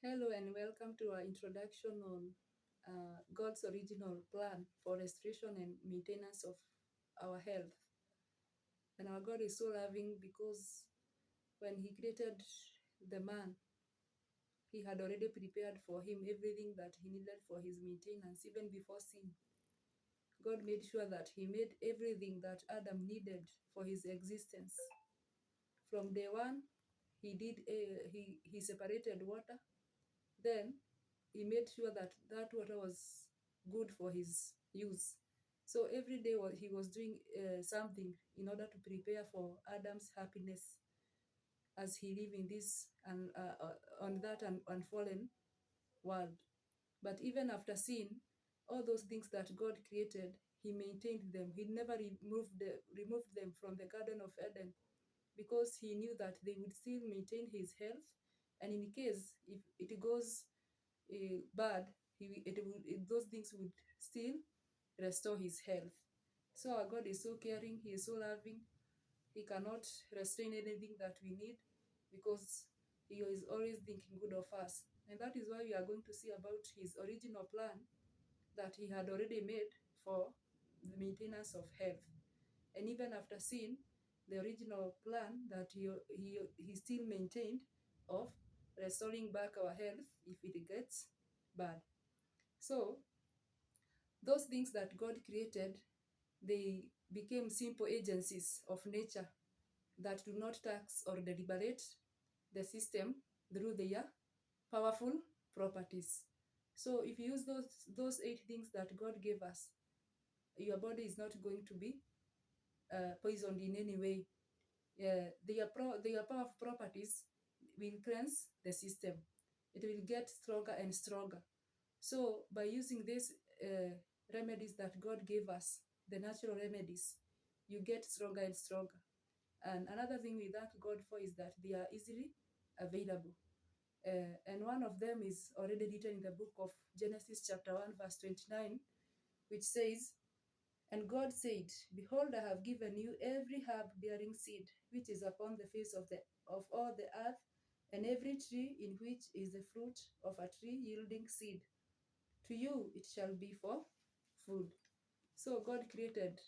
Hello and welcome to our introduction on God's original plan for restoration and maintenance of our health. And our God is so loving because when He created the man, He had already prepared for him everything that he needed for his maintenance, even before sin. God made sure that He made everything that Adam needed for his existence. From day one, he separated water. Then he made sure that that water was good for his use. So every day he was doing something in order to prepare for Adam's happiness as he lived in this and on that unfallen world. But even after sin, all those things that God created, He maintained them. He never removed them from the Garden of Eden because He knew that they would still maintain His health. And in case if it goes bad, those things would still restore his health. So our God is so caring, He is so loving. He cannot restrain anything that we need because He is always thinking good of us. And that is why we are going to see about His original plan that He had already made for the maintenance of health. And even after sin, the original plan that he still maintained of restoring back our health if it gets bad. So those things that God created, they became simple agencies of nature that do not tax or deliberate the system through their powerful properties. So if you use those 8 things that God gave us, your body is not going to be poisoned in any way. Their powerful properties will cleanse the system. It will get stronger and stronger. So by using these remedies that God gave us, the natural remedies, you get stronger and stronger. And another thing we thank God for is that they are easily available. And one of them is already written in the book of Genesis chapter 1 verse 29, which says, "And God said, Behold, I have given you every herb bearing seed, which is upon the face of all the earth, and every tree in which is the fruit of a tree yielding seed. To you it shall be for food." So God created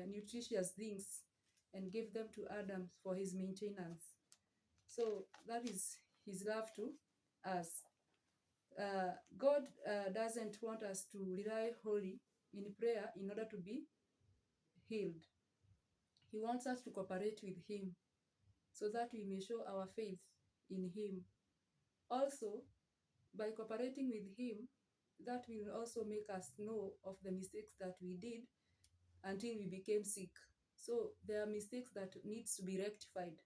nutritious things and gave them to Adam for his maintenance. So that is His love to us. God doesn't want us to rely wholly in prayer in order to be healed. He wants us to cooperate with Him so that we may show our faith in Him. Also, by cooperating with Him, that will also make us know of the mistakes that we did until we became sick. So there are mistakes that needs to be rectified.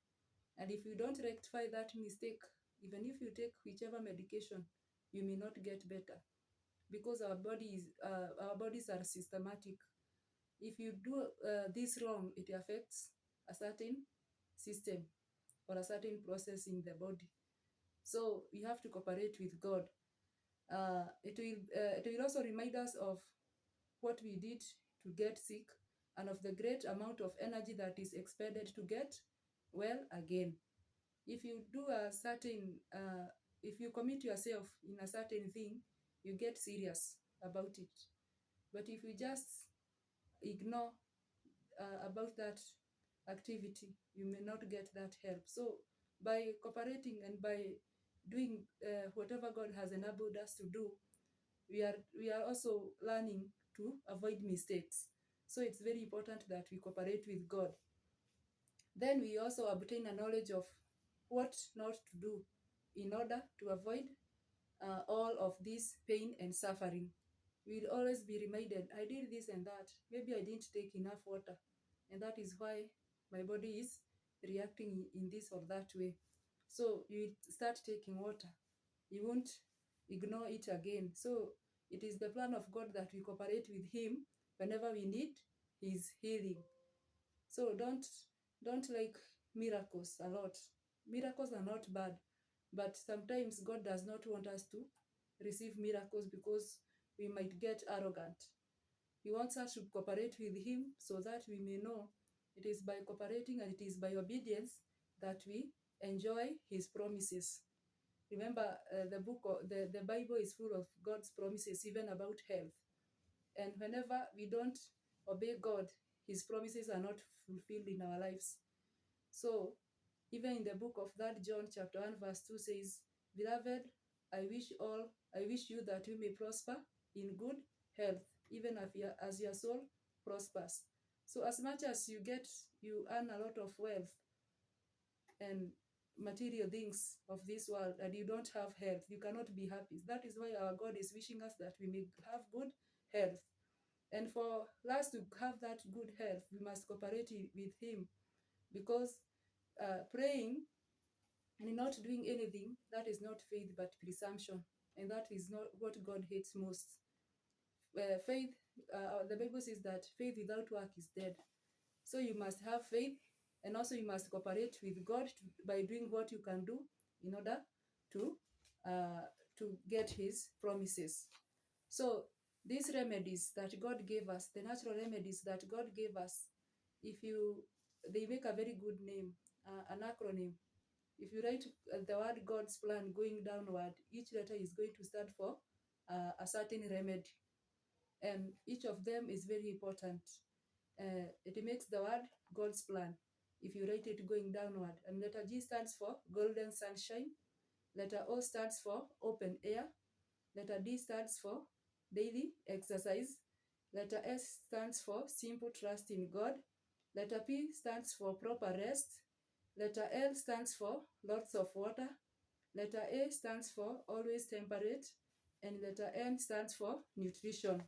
And if you don't rectify that mistake, even if you take whichever medication, you may not get better because our bodies are systematic. If you do this wrong, it affects a certain system or a certain process in the body. So we have to cooperate with God. It will also remind us of what we did to get sick and of the great amount of energy that is expended to get well again. If you do if you commit yourself in a certain thing, you get serious about it. But if you just ignore about that activity, you may not get that help. So by cooperating and by doing whatever God has enabled us to do, we are also learning to avoid mistakes. So it's very important that we cooperate with God. Then we also obtain a knowledge of what not to do in order to avoid all of this pain and suffering. We'll always be reminded, I did this and that. Maybe I didn't take enough water, and that is why my body is reacting in this or that way. So you start taking water. You won't ignore it again. So it is the plan of God that we cooperate with Him whenever we need His healing. So don't like miracles a lot. Miracles are not bad, but sometimes God does not want us to receive miracles because we might get arrogant. He wants us to cooperate with Him so that we may know it is by cooperating and it is by obedience that we enjoy His promises. Remember, the Bible is full of God's promises, even about health. And whenever we don't obey God, his promises are not fulfilled in our lives. So even in the book of that John chapter 1 verse 2 says, Beloved, I wish you that you may prosper in good health, even as your soul prospers. So as much as you earn a lot of wealth and material things of this world, and you don't have health, you cannot be happy. That is why our God is wishing us that we may have good health. And for us to have that good health, we must cooperate with him, because praying and not doing anything, that is not faith but presumption, and that is not what God hates most. Faith, the Bible says that faith without work is dead. So you must have faith, and also you must cooperate with God by doing what you can do in order to uh, to get his promises. So these remedies that God gave us, the natural remedies that God gave us, if you they make a very good name, an acronym. If you write the word God's plan going downward, each letter is going to stand for a certain remedy, and each of them is very important. It makes the word God's plan. If you write it going downward, and letter G stands for golden sunshine, letter O stands for open air, letter D stands for daily exercise, letter S stands for simple trust in God, letter P stands for proper rest, letter L stands for lots of water, letter A stands for always temperate, and letter N stands for nutrition.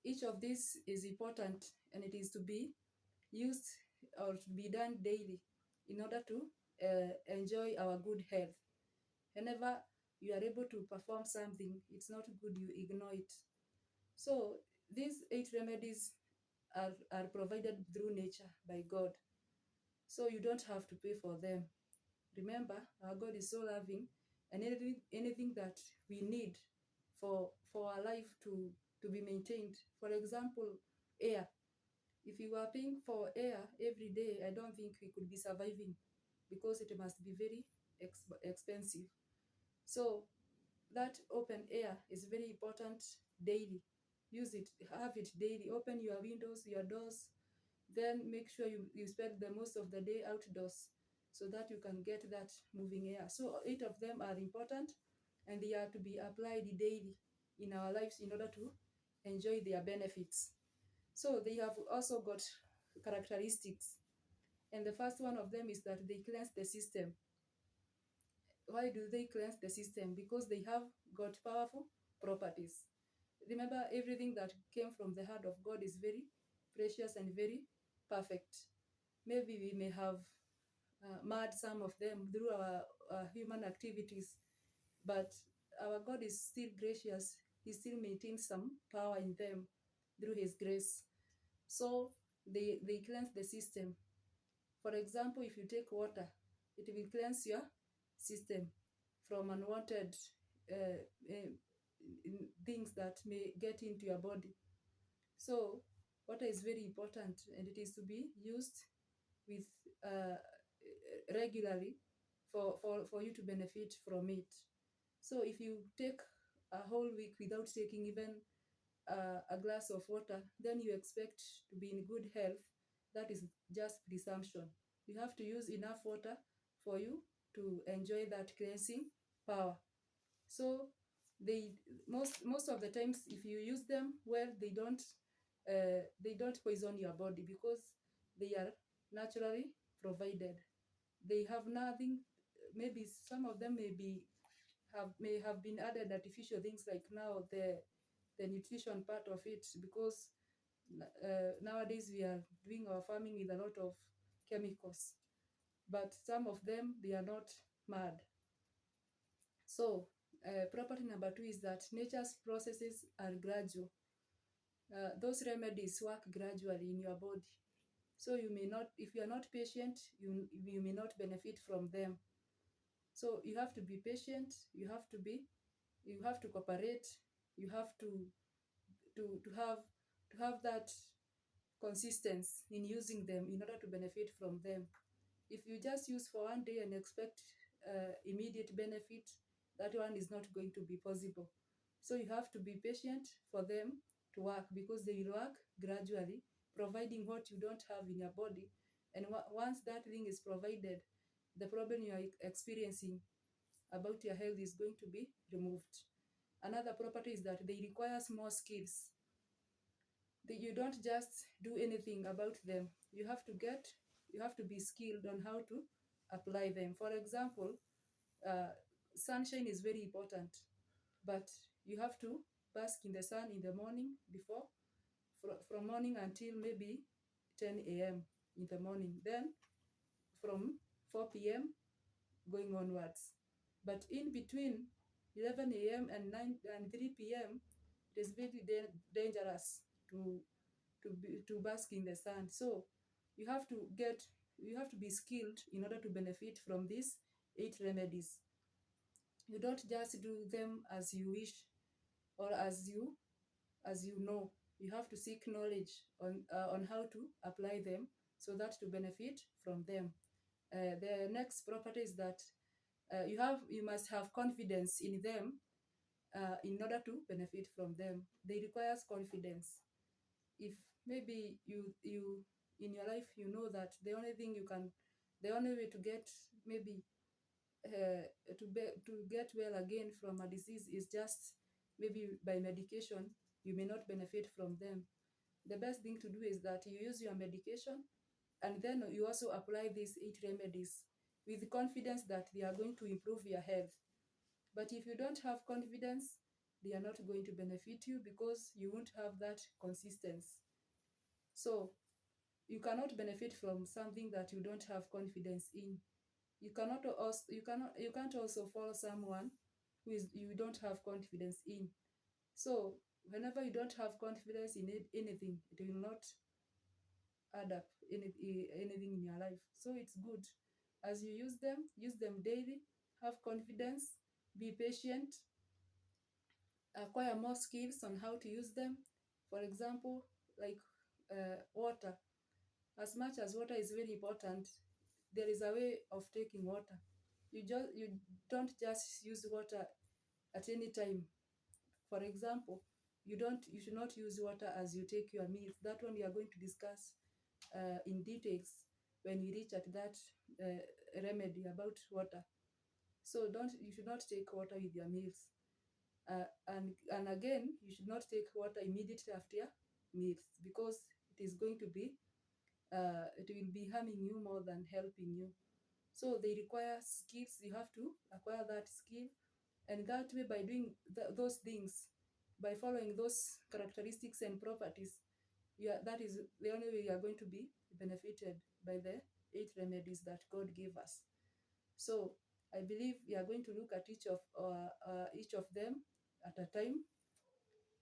Each of these is important, and it is to be used or to be done daily in order to enjoy our good health. Whenever you are able to perform something, it's not good you ignore it. So these 8 remedies are provided through nature by God. So you don't have to pay for them. Remember, our God is so loving, and anything that we need for our life to be maintained. For example, air. If you are paying for air every day, I don't think we could be surviving, because it must be very expensive. So that open air is very important daily. Use it, have it daily. Open your windows, your doors, then make sure you spend the most of the day outdoors, so that you can get that moving air. So 8 of them are important, and they are to be applied daily in our lives in order to enjoy their benefits. So they have also got characteristics, and the first one of them is that they cleanse the system. Why do they cleanse the system? Because they have got powerful properties. Remember, everything that came from the heart of God is very precious and very perfect. Maybe we may have mad some of them through our human activities, but our God is still gracious. He still maintains some power in them through his grace. So they cleanse the system. For example, if you take water, it will cleanse your system from unwanted uh, uh, things that may get into your body. So water is very important, and it is to be used with regularly for you to benefit from it. So if you take a whole week without taking even a glass of water, then you expect to be in good health. That is just presumption. You have to use enough water for you to enjoy that cleansing power. So they most of the times, if you use them well, they don't poison your body, because they are naturally provided. They have nothing. Maybe some of them may have been added artificial things, like now the nutrition part of it, because nowadays we are doing our farming with a lot of chemicals, but some of them, they are not mad. So property number 2 is that nature's processes are gradual. Those remedies work gradually in your body. So you may not, if you are not patient, you may not benefit from them. So you have to be patient, you have to cooperate, you have to have that consistency in using them in order to benefit from them. If you just use for one day and expect immediate benefit, that one is not going to be possible. So you have to be patient for them to work, because they will work gradually, providing what you don't have in your body. And once that thing is provided, the problem you are experiencing about your health is going to be removed. Another property is that they require more skills. You don't just do anything about them. You have to be skilled on how to apply them. For example, uh, sunshine is very important, but you have to bask in the sun in the morning before, from morning until maybe 10 a.m. in the morning, then from 4 p.m. going onwards. But in between 11 a.m. and 9 and 3 p.m., it is very dangerous to bask in the sun. So you have to get you have to be skilled in order to benefit from these 8 remedies. You don't just do them as you wish, or as you know. You have to seek knowledge on how to apply them, so that to benefit from them. The next property is that you must have confidence in them in order to benefit from them. They require confidence. If maybe you in your life, you know that the only way to get maybe to get well again from a disease is just maybe by medication, you may not benefit from them. The best thing to do is that you use your medication, and then you also apply these 8 remedies with confidence that they are going to improve your health. But if you don't have confidence, they are not going to benefit you, because you won't have that consistency. So you cannot benefit from something that you don't have confidence in. You can't also follow someone you don't have confidence in. So whenever you don't have confidence in anything, it will not add up anything in your life. So it's good, as you use them daily, have confidence, be patient, acquire more skills on how to use them. For example, like water. As much as water is very important, there is a way of taking water. You don't just use water at any time. For example, you should not use water as you take your meals. That one we are going to discuss in details when we reach at that remedy about water. So don't you should not take water with your meals. And again, you should not take water immediately after your meals, because it will be harming you more than helping you. So they require skills. You have to acquire that skill, and that way, by doing those things, by following those characteristics and properties, that is the only way you are going to be benefited by the 8 remedies that God gave us. So I believe we are going to look at each of them at a time.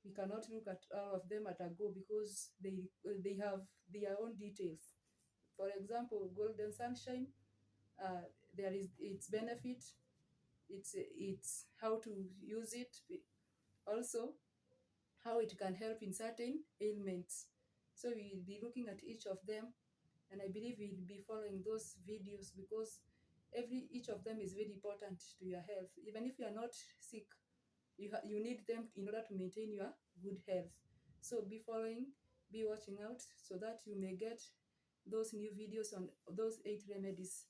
We cannot look at all of them at a go, because they have their own details. For example, golden sunshine, there is its benefit, it's how to use it, also how it can help in certain ailments. So we will be looking at each of them, and I believe we'll be following those videos, because each of them is very important to your health. Even if you are not sick, you need them in order to maintain your good health. So be following, be watching out, so that you may get those new videos on those 8 remedies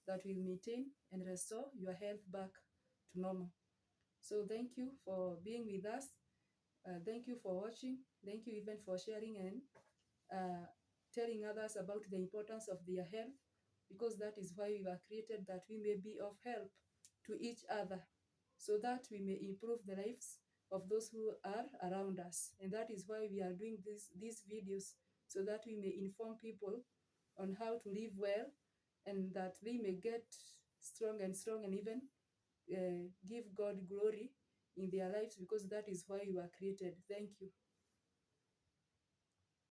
that will maintain and restore your health back to normal. So thank you for being with us. Thank you for watching. Thank you even for sharing and uh, telling others about the importance of their health, because that is why we were created, that we may be of help to each other, so that we may improve the lives of those who are around us. And that is why we are doing these videos, so that we may inform people on how to live well, and that they may get strong and strong, and even give God glory in their lives, because that is why you were created. Thank you.